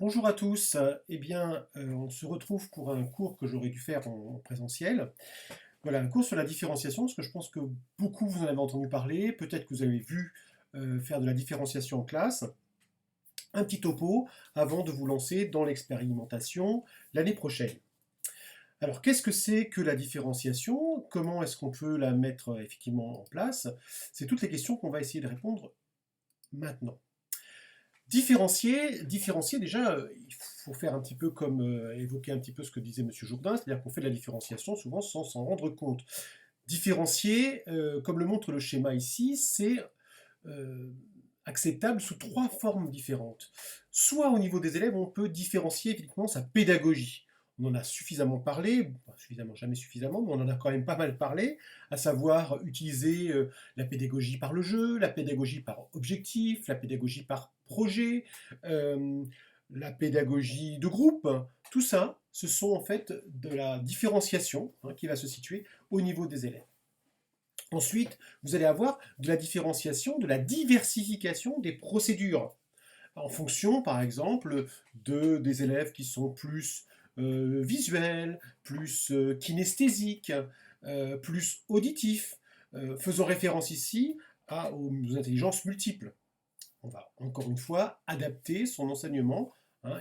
Bonjour à tous, on se retrouve pour un cours que j'aurais dû faire en présentiel. Voilà, un cours sur la différenciation, parce que je pense que beaucoup vous en avez entendu parler, peut-être que vous avez vu faire de la différenciation en classe. Un petit topo avant de vous lancer dans l'expérimentation l'année prochaine. Alors, qu'est-ce que c'est que la différenciation? Comment est-ce qu'on peut la mettre effectivement en place? C'est toutes les questions qu'on va essayer de répondre maintenant. Différencier déjà, il faut faire un petit peu comme évoquer un petit peu ce que disait Monsieur Jourdain, c'est-à-dire qu'on fait de la différenciation souvent sans s'en rendre compte. Différencier, comme le montre le schéma ici, c'est euh, acceptable sous trois formes différentes. Soit au niveau des élèves, on peut différencier effectivement sa pédagogie. On en a suffisamment parlé, suffisamment, jamais suffisamment, mais on en a quand même pas mal parlé, à savoir utiliser la pédagogie par le jeu, la pédagogie par objectif, la pédagogie par projet, euh, la pédagogie de groupe. Tout ça, ce sont en fait de la différenciation qui va se situer au niveau des élèves. Ensuite, vous allez avoir de la différenciation, de la diversification des procédures, en fonction, par exemple, des élèves qui sont plus visuels, plus kinesthésiques, plus auditifs. Faisons référence ici aux intelligences multiples. On va encore une fois adapter son enseignement,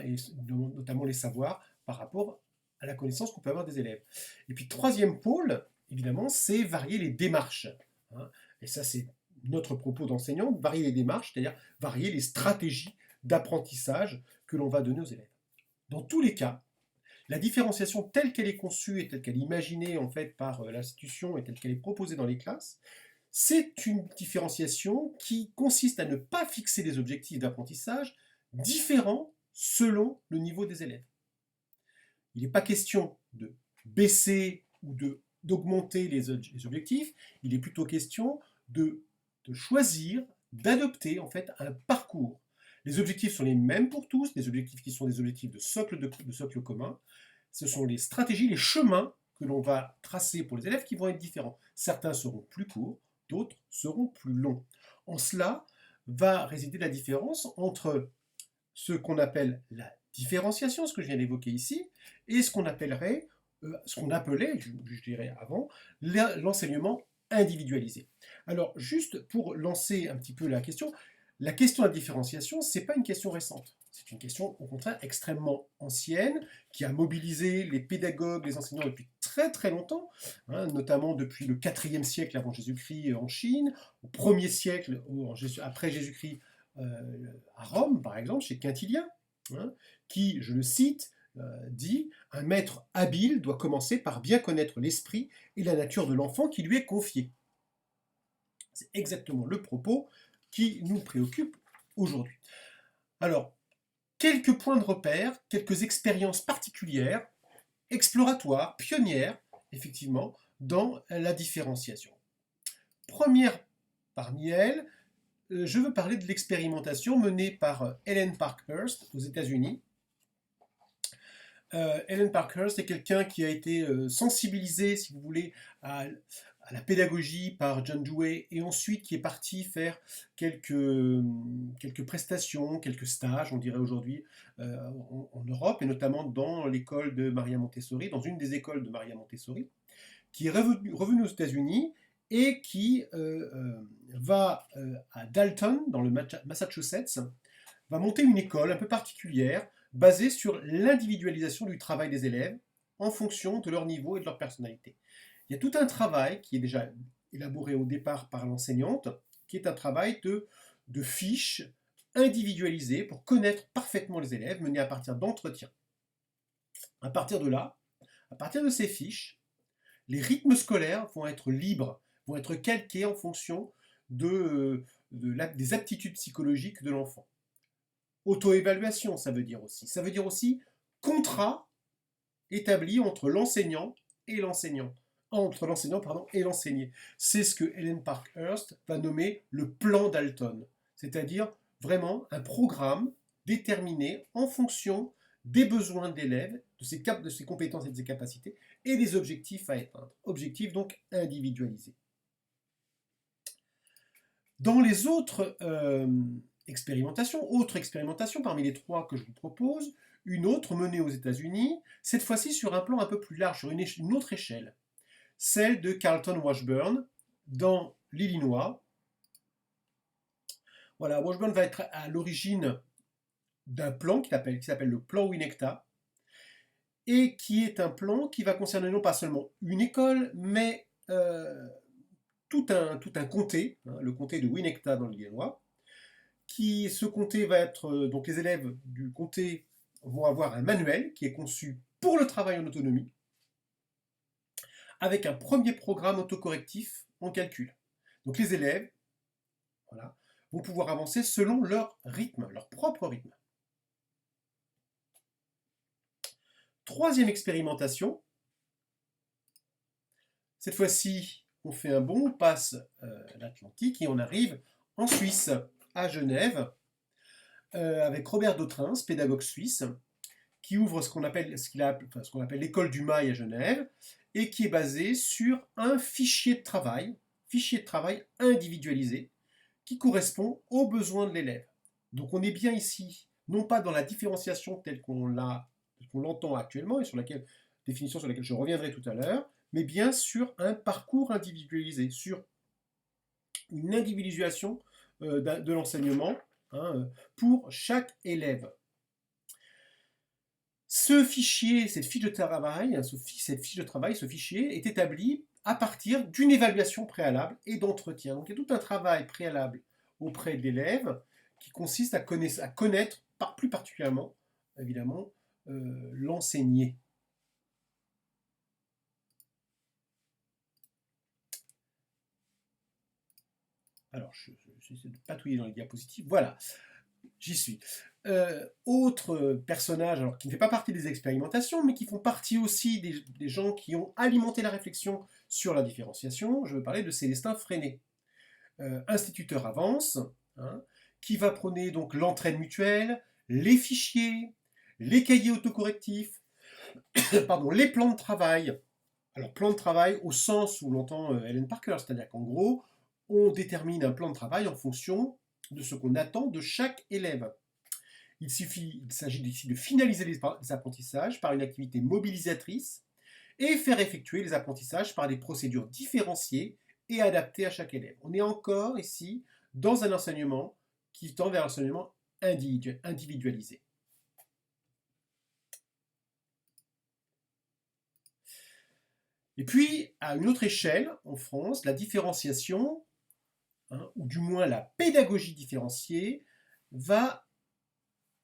et notamment les savoirs par rapport à la connaissance qu'on peut avoir des élèves. Et puis troisième pôle, évidemment, c'est varier les démarches. Et ça, c'est notre propos d'enseignant, varier les démarches, c'est-à-dire varier les stratégies d'apprentissage que l'on va donner aux élèves. Dans tous les cas, la différenciation telle qu'elle est conçue et telle qu'elle est imaginée en fait par l'institution et telle qu'elle est proposée dans les classes, c'est une différenciation qui consiste à ne pas fixer des objectifs d'apprentissage différents selon le niveau des élèves. Il n'est pas question de baisser ou d'augmenter les objectifs, il est plutôt question de choisir, d'adopter en fait un parcours. Les objectifs sont les mêmes pour tous, des objectifs qui sont des objectifs de socle commun. Ce sont les stratégies, les chemins que l'on va tracer pour les élèves qui vont être différents. Certains seront plus courts, d'autres seront plus longs. En cela va résider la différence entre ce qu'on appelle la différenciation, ce que je viens d'évoquer ici, et ce qu'on appelait, je dirais avant, l'enseignement individualisé. Alors, juste pour lancer un petit peu la question de la différenciation, ce n'est pas une question récente. C'est une question, au contraire, extrêmement ancienne, qui a mobilisé les pédagogues, les enseignants depuis très très longtemps, notamment depuis le 4e siècle avant Jésus-Christ en Chine, au 1er siècle après Jésus-Christ à Rome, par exemple, chez Quintilien, qui, je le cite, dit « Un maître habile doit commencer par bien connaître l'esprit et la nature de l'enfant qui lui est confié. » C'est exactement le propos qui nous préoccupe aujourd'hui. Alors, quelques points de repère, quelques expériences particulières, exploratoires, pionnières, effectivement, dans la différenciation. Première parmi elles, je veux parler de l'expérimentation menée par Ellen Parkhurst aux États-Unis. Ellen Parkhurst est quelqu'un qui a été sensibilisé, si vous voulez, à la pédagogie par John Dewey et ensuite qui est parti faire quelques prestations, quelques stages, on dirait aujourd'hui, en Europe et notamment dans l'école de Maria Montessori, dans une des écoles de Maria Montessori, qui est revenu aux États-Unis et qui va à Dalton, dans le Massachusetts, va monter une école un peu particulière basée sur l'individualisation du travail des élèves en fonction de leur niveau et de leur personnalité. Il y a tout un travail qui est déjà élaboré au départ par l'enseignante, qui est un travail de fiches individualisées pour connaître parfaitement les élèves, menées à partir d'entretiens. À partir de là, à partir de ces fiches, les rythmes scolaires vont être libres, vont être calqués en fonction des aptitudes psychologiques de l'enfant. Auto-évaluation, ça veut dire aussi. Ça veut dire aussi contrat établi entre l'enseignant et l'enseignant. Entre l'enseignant et l'enseigné. C'est ce que Ellen Parkhurst va nommer le plan Dalton. C'est-à-dire vraiment un programme déterminé en fonction des besoins d'élèves, de ses compétences et de ses capacités, et des objectifs à atteindre. Objectifs donc individualisés. Dans les autres Autre expérimentation parmi les 3 que je vous propose, une autre menée aux États-Unis, cette fois-ci sur un plan un peu plus large, sur une autre échelle, celle de Carlton Washburn dans l'Illinois. Voilà, Washburn va être à l'origine d'un plan qui s'appelle le plan Winnetka, et qui est un plan qui va concerner non pas seulement une école, mais tout un comté, hein, le comté de Winnetka dans l'Illinois. Ce comté va être, donc les élèves du comté vont avoir un manuel qui est conçu pour le travail en autonomie, avec un premier programme autocorrectif en calcul. Donc les élèves, voilà, vont pouvoir avancer selon leur rythme, leur propre rythme. Troisième expérimentation. Cette fois-ci, on fait un bond, on passe l'Atlantique et on arrive en Suisse, à Genève, avec Robert Dautrins, pédagogue suisse, qui ouvre ce qu'on appelle l'école du Mail à Genève, et qui est basé sur un fichier de travail individualisé, qui correspond aux besoins de l'élève. Donc on est bien ici, non pas dans la différenciation telle qu'on l'entend actuellement, et définition sur laquelle je reviendrai tout à l'heure, mais bien sur un parcours individualisé, sur une individualisation de l'enseignement, hein, pour chaque élève. Ce fichier, cette fiche de travail, ce fichier est établi à partir d'une évaluation préalable et d'entretien. Donc il y a tout un travail préalable auprès de l'élève qui consiste à connaître plus particulièrement, évidemment, l'enseigné. Alors, j'essaie de patouiller dans les diapositives. Voilà, j'y suis. Autre personnage, alors, qui ne fait pas partie des expérimentations, mais qui font partie aussi des gens qui ont alimenté la réflexion sur la différenciation, je veux parler de Célestin Freinet, instituteur avance, hein, qui va prôner donc l'entraide mutuelle, les fichiers, les cahiers autocorrectifs, les plans de travail. Alors, plan de travail au sens où l'entend Helen Parker, c'est-à-dire qu'en gros, on détermine un plan de travail en fonction de ce qu'on attend de chaque élève. Il s'agit ici de finaliser les apprentissages par une activité mobilisatrice et faire effectuer les apprentissages par des procédures différenciées et adaptées à chaque élève. On est encore ici dans un enseignement qui tend vers un enseignement individualisé. Et puis, à une autre échelle, en France, la différenciation, ou du moins la pédagogie différenciée, va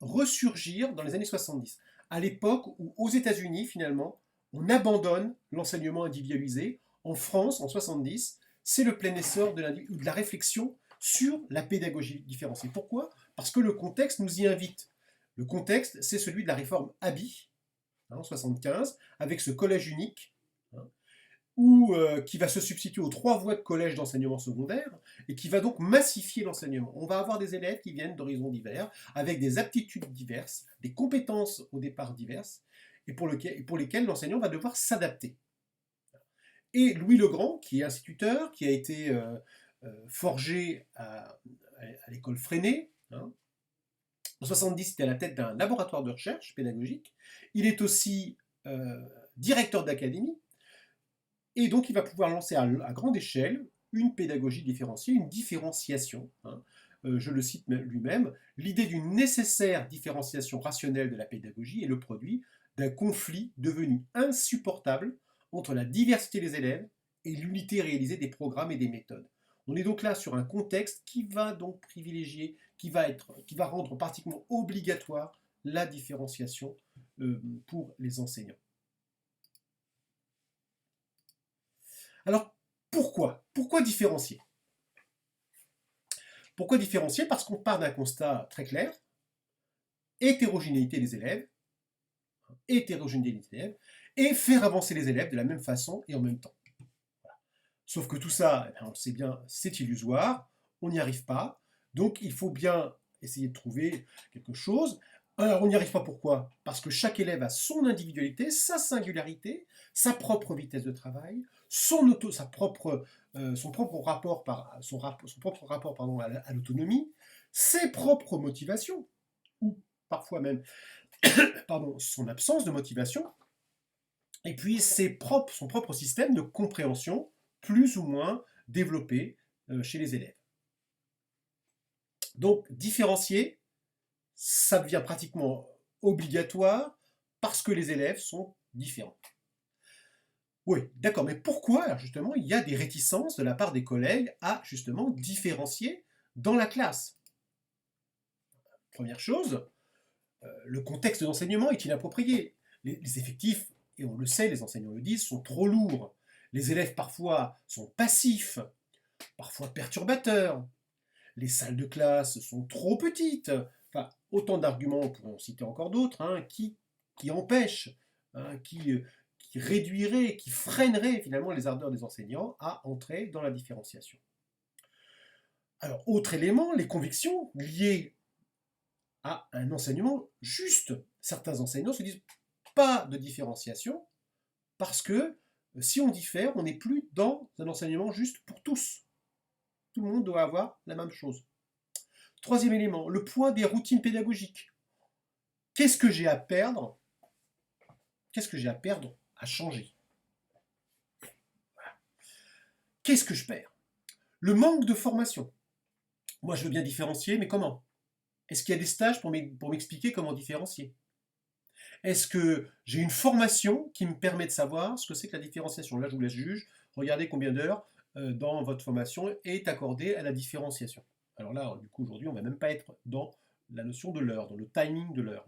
ressurgir dans les années 70, à l'époque où, aux États-Unis, finalement, on abandonne l'enseignement individualisé. En France, en 70, c'est le plein essor de la réflexion sur la pédagogie différenciée. Pourquoi ? Parce que le contexte nous y invite. Le contexte, c'est celui de la réforme Haby, en 75, avec ce collège unique, qui va se substituer aux 3 voies de collège d'enseignement secondaire, et qui va donc massifier l'enseignement. On va avoir des élèves qui viennent d'horizons divers, avec des aptitudes diverses, des compétences au départ diverses, et pour lesquelles l'enseignant va devoir s'adapter. Et Louis Legrand, qui est instituteur, qui a été forgé à l'école Freinet, en 70, il est à la tête d'un laboratoire de recherche pédagogique. Il est aussi directeur d'académie, et donc il va pouvoir lancer à grande échelle une pédagogie différenciée, une différenciation. Je le cite lui-même, l'idée d'une nécessaire différenciation rationnelle de la pédagogie est le produit d'un conflit devenu insupportable entre la diversité des élèves et l'unité réalisée des programmes et des méthodes. On est donc là sur un contexte qui va donc privilégier, qui va rendre pratiquement obligatoire la différenciation pour les enseignants. Alors, pourquoi différencier ? Pourquoi différencier ? Parce qu'on part d'un constat très clair, hétérogénéité des élèves, et faire avancer les élèves de la même façon et en même temps. Voilà. Sauf que tout ça, on le sait bien, c'est illusoire, on n'y arrive pas, donc il faut bien essayer de trouver quelque chose. Alors on n'y arrive pas, pourquoi ? Parce que chaque élève a son individualité, sa singularité, sa propre vitesse de travail, son propre rapport à l'autonomie, ses propres motivations, ou parfois même pardon, son absence de motivation, et puis son propre système de compréhension, plus ou moins développé chez les élèves. Donc, différencier, ça devient pratiquement obligatoire parce que les élèves sont différents. Oui, d'accord, mais pourquoi, alors justement, il y a des réticences de la part des collègues à, justement, différencier dans la classe? Première chose, le contexte d'enseignement est inapproprié. Les effectifs, et on le sait, les enseignants le disent, sont trop lourds. Les élèves, parfois, sont passifs, parfois perturbateurs. Les salles de classe sont trop petites. Enfin, autant d'arguments, on pourrait en citer encore d'autres, hein, qui empêchent, hein, qui réduiraient, qui freineraient finalement les ardeurs des enseignants à entrer dans la différenciation. Alors, autre élément, les convictions liées à un enseignement juste. Certains enseignants se disent pas de différenciation parce que si on diffère, on n'est plus dans un enseignement juste pour tous. Tout le monde doit avoir la même chose. Troisième élément, le poids des routines pédagogiques. Qu'est-ce que j'ai à perdre? Qu'est-ce que j'ai à perdre à changer? Voilà. Qu'est-ce que je perds? Le manque de formation. Moi, je veux bien différencier, mais comment? Est-ce qu'il y a des stages pour m'expliquer comment différencier? Est-ce que j'ai une formation qui me permet de savoir ce que c'est que la différenciation? Là, je vous laisse juge. Regardez combien d'heures dans votre formation est accordée à la différenciation. Alors là, du coup, aujourd'hui, on ne va même pas être dans la notion de l'heure, dans le timing de l'heure.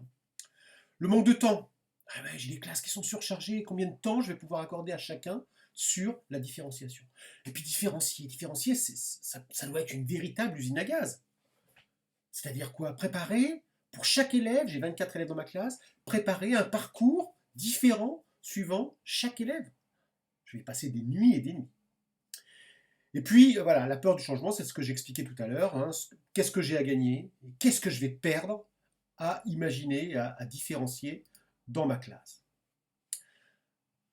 Le manque de temps. Ah ben, j'ai des classes qui sont surchargées. Combien de temps je vais pouvoir accorder à chacun sur la différenciation? Et puis différencier, ça doit être une véritable usine à gaz. C'est-à-dire quoi? Préparer, pour chaque élève, j'ai 24 élèves dans ma classe, préparer un parcours différent suivant chaque élève. Je vais passer des nuits et des nuits. Et puis, voilà, la peur du changement, c'est ce que j'expliquais tout à l'heure. Hein. Qu'est-ce que j'ai à gagner? Qu'est-ce que je vais perdre à imaginer, à différencier dans ma classe?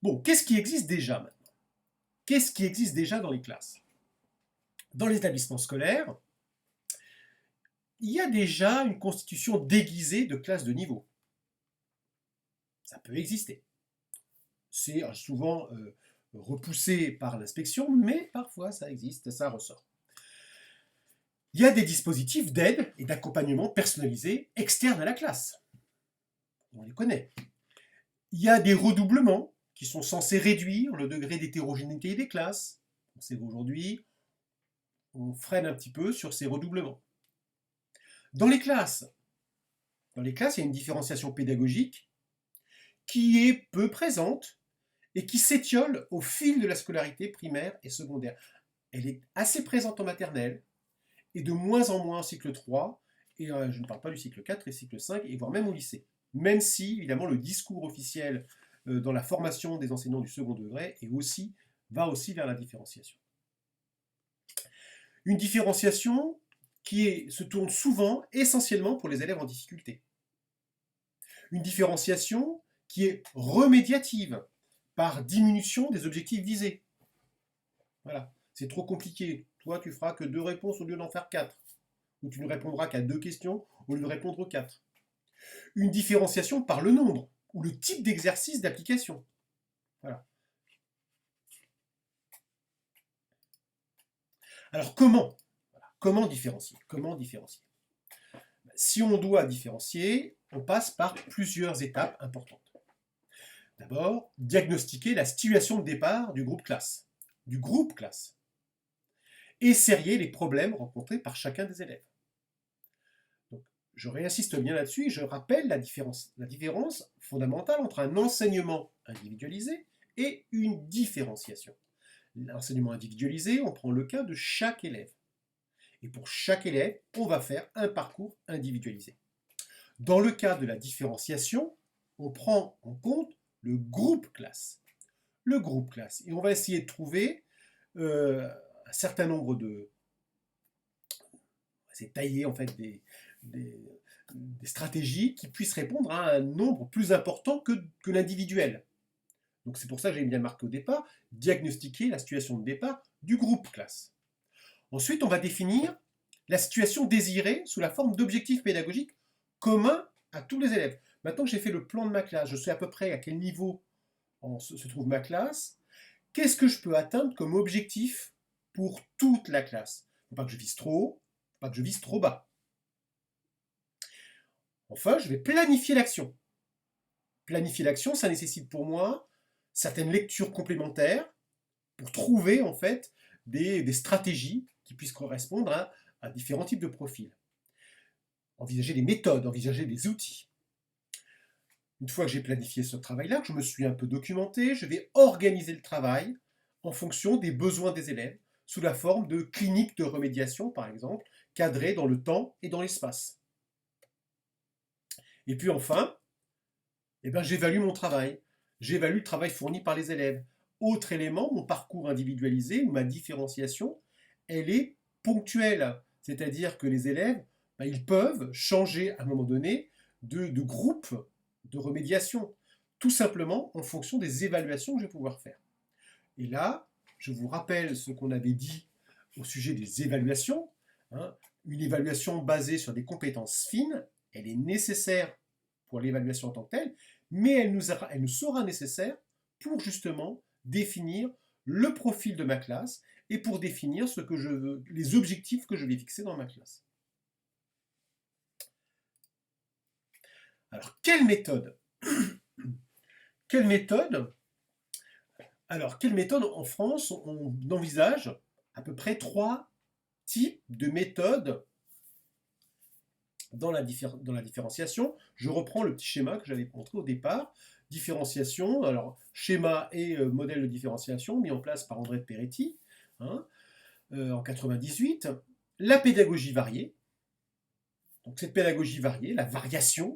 Bon, qu'est-ce qui existe déjà maintenant? Qu'est-ce qui existe déjà dans les classes? Dans les établissements scolaires, il y a déjà une constitution déguisée de classes de niveau. Ça peut exister. C'est souvent repoussé par l'inspection, mais parfois ça existe, ça ressort. Il y a des dispositifs d'aide et d'accompagnement personnalisés externes à la classe. On les connaît. Il y a des redoublements qui sont censés réduire le degré d'hétérogénéité des classes. On sait qu'aujourd'hui, on freine un petit peu sur ces redoublements. Dans les classes, il y a une différenciation pédagogique qui est peu présente et qui s'étiole au fil de la scolarité primaire et secondaire. Elle est assez présente en maternelle et de moins en moins en cycle 3, et je ne parle pas du cycle 4 et cycle 5, et voire même au lycée. Même si, évidemment, le discours officiel dans la formation des enseignants du second degré va aussi vers la différenciation. Une différenciation qui se tourne souvent essentiellement pour les élèves en difficulté. Une différenciation qui est remédiative par diminution des objectifs visés. Voilà, c'est trop compliqué. Toi, tu feras que 2 réponses au lieu d'en faire 4. Ou tu ne répondras qu'à 2 questions au lieu de répondre aux 4. Une différenciation par le nombre ou le type d'exercice d'application. Voilà. Alors comment différencier? Si on doit différencier, on passe par plusieurs étapes importantes. D'abord, diagnostiquer la situation de départ du groupe classe. Et serrer les problèmes rencontrés par chacun des élèves. Donc, je réinsiste bien là-dessus et je rappelle la différence fondamentale entre un enseignement individualisé et une différenciation. L'enseignement individualisé, on prend le cas de chaque élève. Et pour chaque élève, on va faire un parcours individualisé. Dans le cas de la différenciation, on prend en compte le groupe classe. Et on va essayer de trouver un certain nombre de... C'est tailler en fait des stratégies qui puissent répondre à un nombre plus important que l'individuel. Donc c'est pour ça que j'ai bien marqué au départ, diagnostiquer la situation de départ du groupe classe. Ensuite, on va définir la situation désirée sous la forme d'objectifs pédagogiques communs à tous les élèves. Maintenant que j'ai fait le plan de ma classe, je sais à peu près à quel niveau se trouve ma classe, qu'est-ce que je peux atteindre comme objectif pour toute la classe? Il ne faut pas que je vise trop haut, il ne faut pas que je vise trop bas. Enfin, je vais planifier l'action. Planifier l'action, ça nécessite pour moi certaines lectures complémentaires pour trouver en fait des stratégies qui puissent correspondre à différents types de profils. Envisager des méthodes, envisager des outils. Une fois que j'ai planifié ce travail-là, que je me suis un peu documenté, je vais organiser le travail en fonction des besoins des élèves, sous la forme de cliniques de remédiation, par exemple, cadrées dans le temps et dans l'espace. Et puis enfin, j'évalue mon travail. J'évalue le travail fourni par les élèves. Autre élément, mon parcours individualisé ou ma différenciation, elle est ponctuelle. C'est-à-dire que les élèves, ils peuvent changer à un moment donné de groupe de remédiation, tout simplement en fonction des évaluations que je vais pouvoir faire. Et là, je vous rappelle ce qu'on avait dit au sujet des évaluations. Une évaluation basée sur des compétences fines, elle est nécessaire pour l'évaluation en tant que telle, mais elle nous sera nécessaire pour justement définir le profil de ma classe et pour définir les objectifs que je vais fixer dans ma classe. Alors, quelle méthode? Quelle méthode? Alors, quelle méthode? En France, on envisage à peu près 3 types de méthodes dans la différenciation. Je reprends le petit schéma que j'avais montré au départ. Différenciation, alors schéma et modèle de différenciation mis en place par André de Peretti en 1998. La pédagogie variée. Donc cette pédagogie variée, la variation,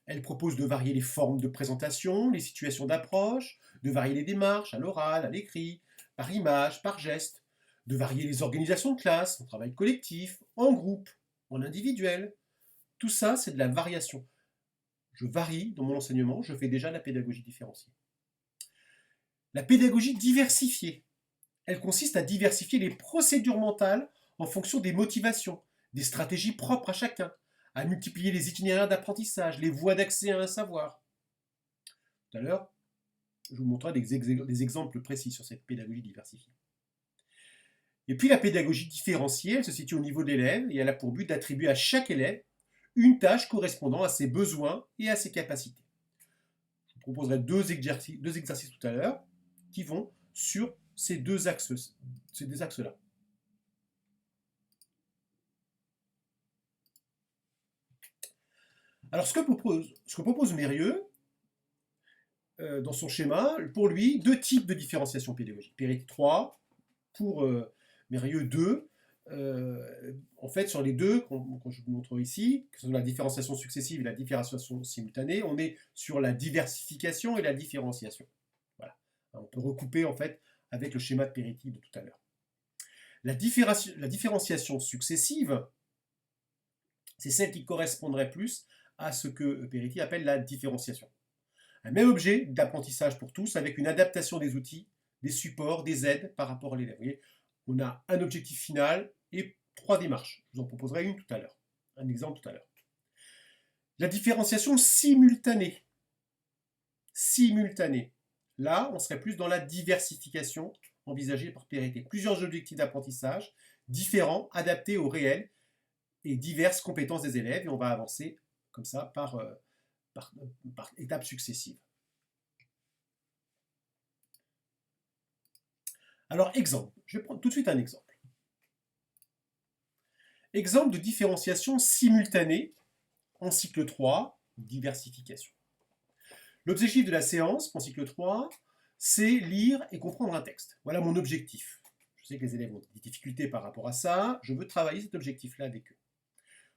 elle propose de varier les formes de présentation, les situations d'approche, de varier les démarches à l'oral, à l'écrit, par image, par geste, de varier les organisations de classe, en travail collectif, en groupe, en individuel. Tout ça, c'est de la variation. Je varie dans mon enseignement, je fais déjà la pédagogie différenciée. La pédagogie diversifiée, elle consiste à diversifier les procédures mentales en fonction des motivations, des stratégies propres à chacun, à multiplier les itinéraires d'apprentissage, les voies d'accès à un savoir. Tout à l'heure, je vous montrerai des exemples précis sur cette pédagogie diversifiée. Et puis la pédagogie différenciée, elle se situe au niveau de l'élève et elle a pour but d'attribuer à chaque élève une tâche correspondant à ses besoins et à ses capacités. Je vous proposerai deux exercices tout à l'heure qui vont sur ces deux axes-là. Alors, ce que propose Mérieux, dans son schéma, pour lui, 2 types de différenciation pédagogique. Peretti 3, pour Mérieux 2. En fait, sur les deux, quand je vous montre ici, que ce soit la différenciation successive et la différenciation simultanée, on est sur la diversification et la différenciation. Voilà. On peut recouper, en fait, avec le schéma de Peretti de tout à l'heure. La différenciation successive, c'est celle qui correspondrait plus à ce que Peretti appelle la différenciation. Un même objet d'apprentissage pour tous avec une adaptation des outils, des supports, des aides par rapport à l'élève. Vous voyez, on a un objectif final et 3 démarches. Je vous en proposerai une tout à l'heure, un exemple tout à l'heure. La différenciation simultanée. Simultanée. Là, on serait plus dans la diversification envisagée par Peretti. Plusieurs objectifs d'apprentissage différents, adaptés au réel et diverses compétences des élèves. Et on va avancer comme ça par étapes successives. Alors, exemple. Je vais prendre tout de suite un exemple. Exemple de différenciation simultanée en cycle 3, diversification. L'objectif de la séance en cycle 3, c'est lire et comprendre un texte. Voilà mon objectif. Je sais que les élèves ont des difficultés par rapport à ça. Je veux travailler cet objectif-là avec eux.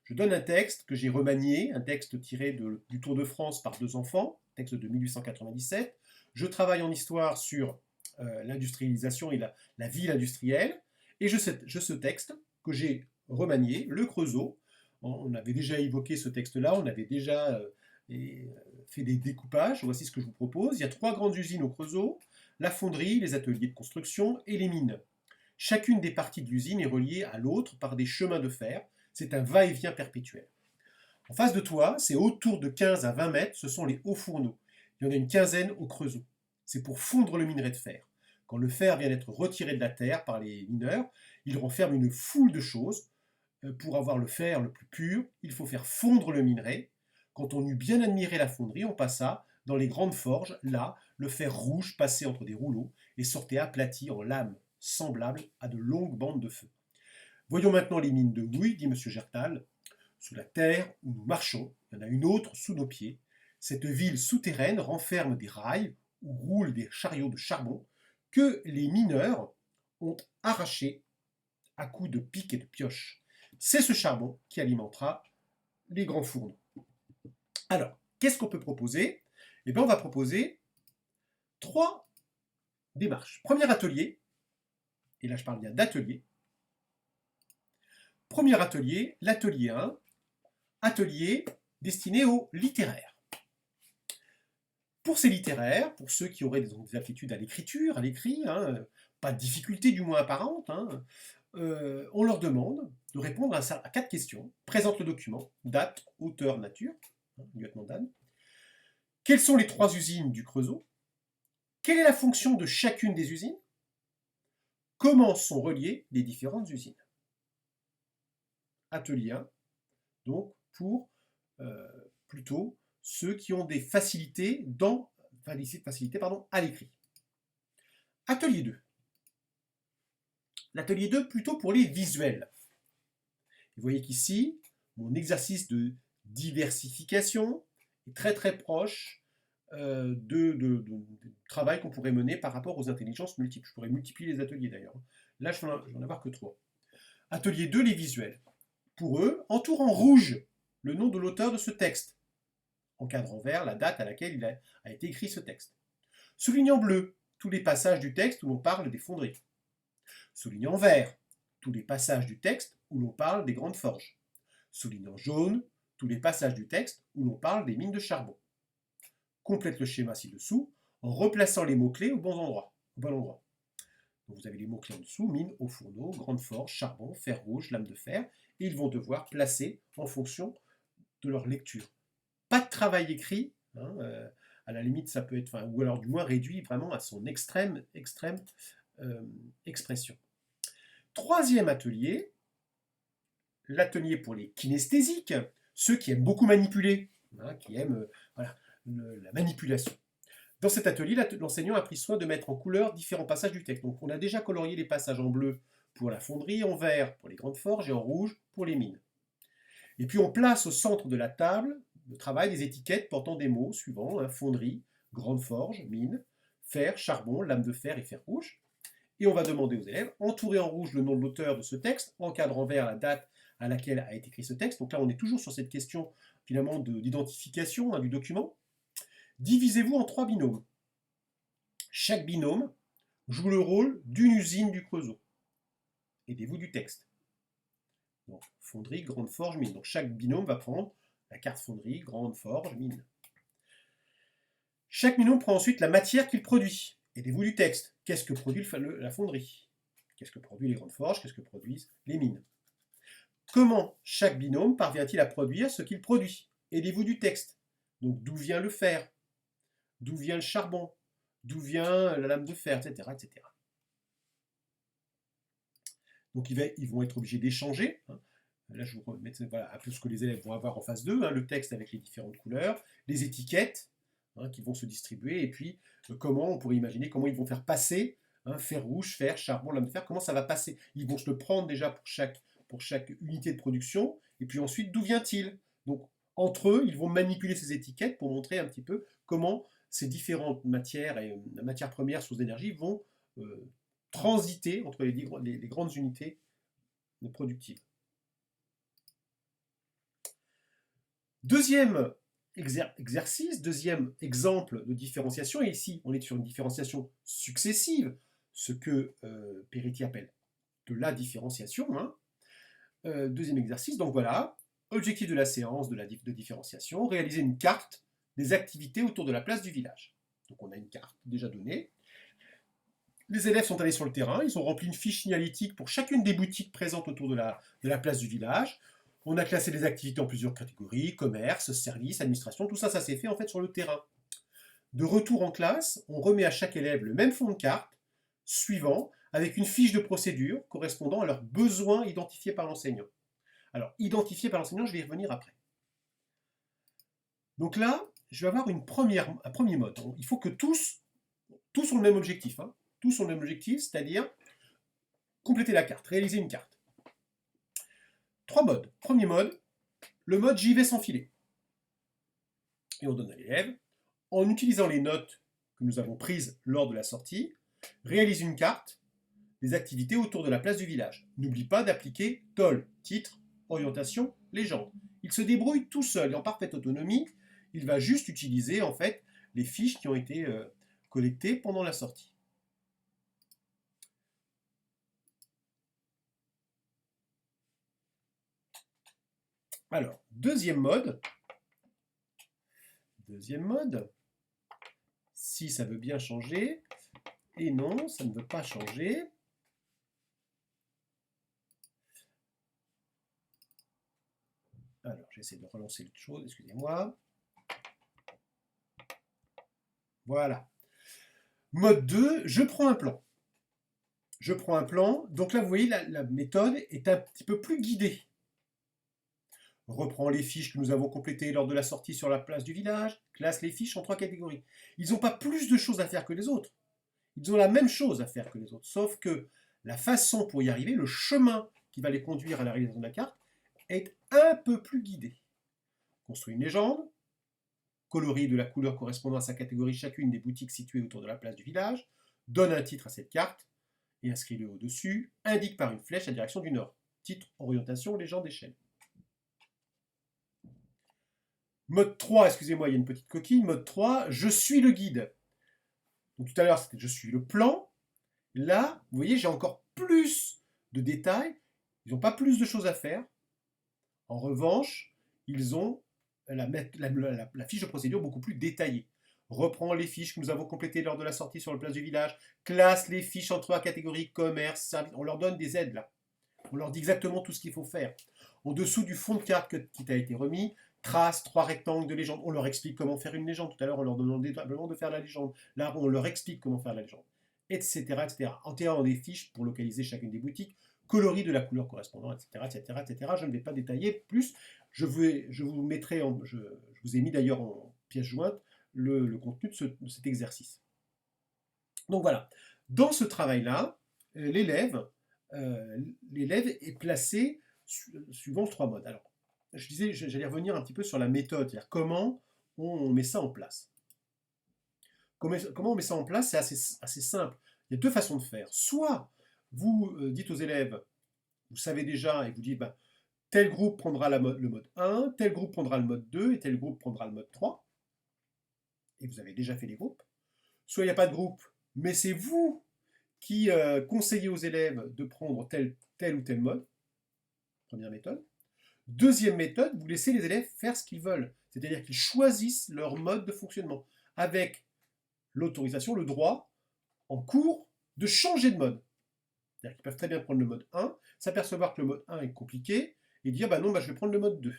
Je donne un texte que j'ai remanié, un texte tiré du Tour de France par 2 enfants, texte de 1897. Je travaille en histoire sur l'industrialisation et la ville industrielle. Et ce texte que j'ai remanié, le Creusot. On avait déjà évoqué ce texte-là, on avait déjà fait des découpages. Voici ce que je vous propose. Il y a 3 grandes usines au Creusot, la fonderie, les ateliers de construction et les mines. Chacune des parties de l'usine est reliée à l'autre par des chemins de fer. C'est un va-et-vient perpétuel. En face de toi, c'est autour de 15 à 20 mètres, ce sont les hauts fourneaux. Il y en a une quinzaine au creusot. C'est pour fondre le minerai de fer. Quand le fer vient d'être retiré de la terre par les mineurs, il renferme une foule de choses. Pour avoir le fer le plus pur, il faut faire fondre le minerai. Quand on eut bien admiré la fonderie, on passa dans les grandes forges. Là, le fer rouge passait entre des rouleaux et sortait aplati en lames semblables à de longues bandes de feu. Voyons maintenant les mines de houille, dit M. Gertal. Sous la terre où nous marchons, il y en a une autre sous nos pieds. Cette ville souterraine renferme des rails où roulent des chariots de charbon que les mineurs ont arrachés à coups de pique et de pioche. C'est ce charbon qui alimentera les grands fourneaux. Alors, qu'est-ce qu'on peut proposer? Eh bien, on va proposer 3 démarches. Premier atelier, et là je parle bien d'atelier. Premier atelier, l'atelier 1, atelier destiné aux littéraires. Pour ces littéraires, pour ceux qui auraient des aptitudes à l'écriture, à l'écrit, pas de difficulté du moins apparente, on leur demande de répondre à 4 questions. Présente le document, date, auteur, nature, lieutenant Dan. Quelles sont les 3 usines du Creusot? Quelle est la fonction de chacune des usines? Comment sont reliées les différentes usines? Atelier 1, donc pour plutôt ceux qui ont des facilités à l'écrit. Atelier 2. L'atelier 2 plutôt pour les visuels. Vous voyez qu'ici, mon exercice de diversification est très très proche de travail qu'on pourrait mener par rapport aux intelligences multiples. Je pourrais multiplier les ateliers d'ailleurs. Là, je vais en avoir que 3. Atelier 2, les visuels. Pour eux, entoure en rouge le nom de l'auteur de ce texte. Encadre en vert la date à laquelle il a été écrit ce texte. Souligne en bleu tous les passages du texte où l'on parle des fonderies. Souligne en vert tous les passages du texte où l'on parle des grandes forges. Souligne en jaune tous les passages du texte où l'on parle des mines de charbon. Complète le schéma ci-dessous en replaçant les mots-clés au bon endroit. Donc vous avez les mots-clés en dessous, mine, haut fourneau, grande forge, charbon, fer rouge, lame de fer, et ils vont devoir placer en fonction de leur lecture. Pas de travail écrit, à la limite ça peut être, ou alors du moins réduit vraiment à son extrême expression. Troisième atelier, l'atelier pour les kinesthésiques, ceux qui aiment beaucoup manipuler, qui aiment la manipulation. Dans cet atelier, l'enseignant a pris soin de mettre en couleur différents passages du texte. Donc on a déjà colorié les passages en bleu pour la fonderie, en vert pour les grandes forges et en rouge pour les mines. Et puis on place au centre de la table de travail des étiquettes portant des mots suivants, fonderie, grande forge, mine, fer, charbon, lame de fer et fer rouge. Et on va demander aux élèves, entourer en rouge le nom de l'auteur de ce texte, encadre en vert la date à laquelle a été écrit ce texte. Donc là on est toujours sur cette question finalement d'identification du document. Divisez-vous en 3 binômes. Chaque binôme joue le rôle d'une usine du Creusot. Aidez-vous du texte. Donc, fonderie, grande forge, mine. Donc, chaque binôme va prendre la carte fonderie, grande forge, mine. Chaque binôme prend ensuite la matière qu'il produit. Aidez-vous du texte. Qu'est-ce que produit la fonderie? Qu'est-ce que produit les grandes forges? Qu'est-ce que produisent les mines? Comment chaque binôme parvient-il à produire ce qu'il produit? Aidez-vous du texte. Donc, d'où vient le fer? D'où vient le charbon? D'où vient la lame de fer, etc. etc. Donc ils vont être obligés d'échanger. Là, je vous remets un peu ce que les élèves vont avoir en face d'eux, le texte avec les différentes couleurs, les étiquettes qui vont se distribuer, et puis comment on pourrait imaginer comment ils vont faire passer fer rouge, fer, charbon, lame de fer, comment ça va passer. Ils vont se le prendre déjà pour chaque unité de production, et puis ensuite, d'où vient-il? Donc, entre eux, ils vont manipuler ces étiquettes pour montrer un petit peu comment ces différentes matières et matières premières sources d'énergie vont transiter entre les grandes unités productives. Deuxième exercice, deuxième exemple de différenciation, et ici on est sur une différenciation successive, ce que Peretti appelle de la différenciation. Deuxième exercice, donc voilà, objectif de la séance de différenciation, réaliser une carte des activités autour de la place du village. Donc on a une carte déjà donnée. Les élèves sont allés sur le terrain, ils ont rempli une fiche signalétique pour chacune des boutiques présentes autour de la place du village. On a classé les activités en plusieurs catégories, commerce, services, administration, tout ça, ça s'est fait en fait sur le terrain. De retour en classe, on remet à chaque élève le même fond de carte, suivant, avec une fiche de procédure correspondant à leurs besoins identifiés par l'enseignant. Alors, identifiés par l'enseignant, je vais y revenir après. Donc là, je vais avoir un premier mode. Il faut que tous ont le même objectif. Hein. Tous ont le même objectif, c'est-à-dire compléter la carte, réaliser une carte. 3 modes. Premier mode, le mode j'y vais sans filet. Et on donne à l'élève, en utilisant les notes que nous avons prises lors de la sortie, réalise une carte des activités autour de la place du village. N'oublie pas d'appliquer TOL, titre, orientation, légende. Il se débrouille tout seul et en parfaite autonomie. Il va juste utiliser en fait les fiches qui ont été collectées pendant la sortie. Alors, deuxième mode, si ça veut bien changer, et non, ça ne veut pas changer. Alors, j'essaie de relancer le chose, excusez-moi. Voilà. Mode 2, je prends un plan. Je prends un plan, donc là, vous voyez, la méthode est un petit peu plus guidée. Reprends les fiches que nous avons complétées lors de la sortie sur la place du village, classe les fiches en 3 catégories. Ils n'ont pas plus de choses à faire que les autres. Ils ont la même chose à faire que les autres, sauf que la façon pour y arriver, le chemin qui va les conduire à la réalisation de la carte, est un peu plus guidé. Construis une légende, colorie de la couleur correspondant à sa catégorie chacune des boutiques situées autour de la place du village, donne un titre à cette carte et inscris-le au-dessus, indique par une flèche la direction du nord. Titre, orientation, légende, échelle. Mode 3, excusez-moi, il y a une petite coquille. Mode 3, je suis le guide. Donc tout à l'heure, c'était je suis le plan. Là, vous voyez, j'ai encore plus de détails. Ils n'ont pas plus de choses à faire. En revanche, ils ont la fiche de procédure beaucoup plus détaillée. Reprend les fiches que nous avons complétées lors de la sortie sur la place du village, classe les fiches en 3 catégories, commerce, service. On leur donne des aides là. On leur dit exactement tout ce qu'il faut faire. En dessous du fond de carte qui t'a été remis, trace 3 rectangles de légende. On leur explique comment faire une légende. Tout à l'heure, on leur demandait simplement de faire la légende. Là, on leur explique comment faire la légende. Etc. etc. Enterrant des fiches pour localiser chacune des boutiques, coloris de la couleur correspondant, etc. etc., etc. Je ne vais pas détailler plus. Je vous ai mis d'ailleurs en pièce jointe le contenu de cet exercice. Donc voilà. Dans ce travail-là, l'élève est placé suivant 3 modes. Alors, je disais, j'allais revenir un petit peu sur la méthode, c'est-à-dire comment on met ça en place. Comment on met ça en place, c'est assez simple. Il y a 2 façons de faire. Soit vous dites aux élèves, vous savez déjà, et vous dites, tel groupe prendra le mode 1, tel groupe prendra le mode 2, et tel groupe prendra le mode 3. Et vous avez déjà fait les groupes. Soit il n'y a pas de groupe, mais c'est vous qui conseillez aux élèves de prendre tel ou tel mode. Première méthode. Deuxième méthode, vous laissez les élèves faire ce qu'ils veulent. C'est-à-dire qu'ils choisissent leur mode de fonctionnement, avec l'autorisation, le droit, en cours, de changer de mode. C'est-à-dire qu'ils peuvent très bien prendre le mode 1, s'apercevoir que le mode 1 est compliqué, et dire, non, je vais prendre le mode 2.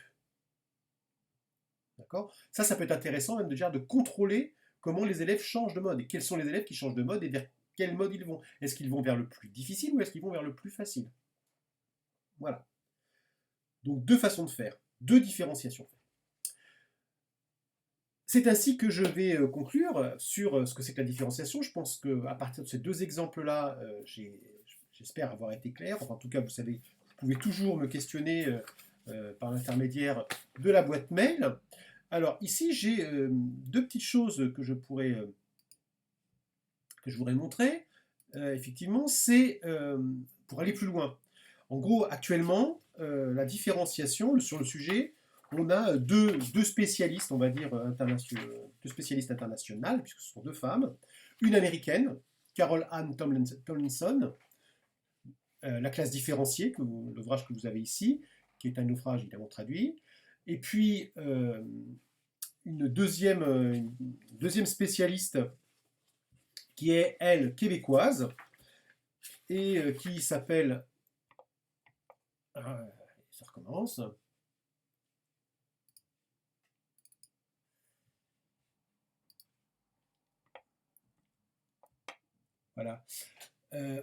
D'accord ? Ça peut être intéressant même de contrôler comment les élèves changent de mode, et quels sont les élèves qui changent de mode, et vers quel mode ils vont. Est-ce qu'ils vont vers le plus difficile, ou est-ce qu'ils vont vers le plus facile ? Voilà. Donc 2 façons de faire, 2 différenciations. C'est ainsi que je vais conclure sur ce que c'est que la différenciation. Je pense qu'à partir de ces 2 exemples-là, j'espère avoir été clair. Enfin, en tout cas, vous savez, vous pouvez toujours me questionner par l'intermédiaire de la boîte mail. Alors ici, j'ai 2 petites choses que je voudrais montrer. Effectivement, c'est pour aller plus loin. En gros, actuellement, la différenciation sur le sujet, on a deux spécialistes, on va dire, deux spécialistes internationales, puisque ce sont 2 femmes. Une américaine, Carol Ann Tomlinson, La classe différenciée, l'ouvrage que vous avez ici, qui est un ouvrage évidemment traduit. Et puis, une deuxième spécialiste qui est, elle, québécoise, et qui s'appelle... ça recommence. Voilà.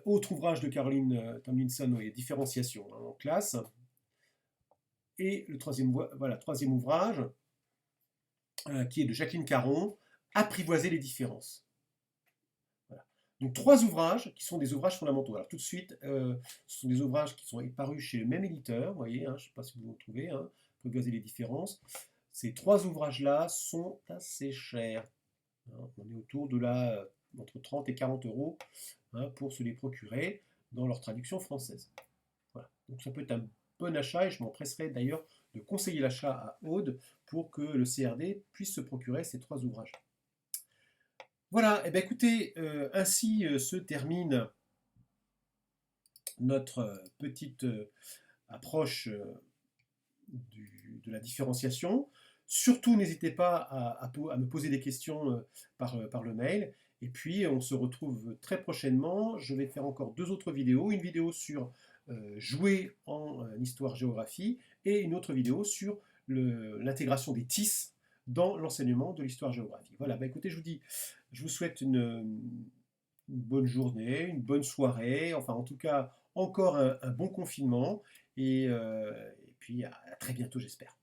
Autre ouvrage de Caroline Tomlinson, oui, Différenciation en classe. Et le troisième ouvrage, qui est de Jacqueline Caron, Apprivoiser les différences. Voilà. Donc 3 ouvrages qui sont des ouvrages fondamentaux. Alors tout de suite, ce sont des ouvrages qui sont parus chez le même éditeur, vous voyez, hein, je ne sais pas si vous vous trouvez, hein, Apprivoiser les différences. Ces 3 ouvrages-là sont assez chers. Hein, on est autour de entre 30 et 40 euros, hein, pour se les procurer dans leur traduction française. Voilà. Donc ça peut être un bon achat, et je m'empresserai d'ailleurs de conseiller l'achat à Aude pour que le CRD puisse se procurer ces 3 ouvrages. Voilà, et bien écoutez, ainsi se termine notre petite approche de la différenciation. Surtout, n'hésitez pas à me poser des questions par le mail. Et puis, on se retrouve très prochainement. Je vais faire encore 2 autres vidéos. Une vidéo sur jouer en histoire-géographie et une autre vidéo sur l'intégration des TIS dans l'enseignement de l'histoire-géographie. Voilà, bah écoutez, je vous souhaite une bonne journée, une bonne soirée, enfin en tout cas, encore un bon confinement. Et puis à très bientôt, j'espère.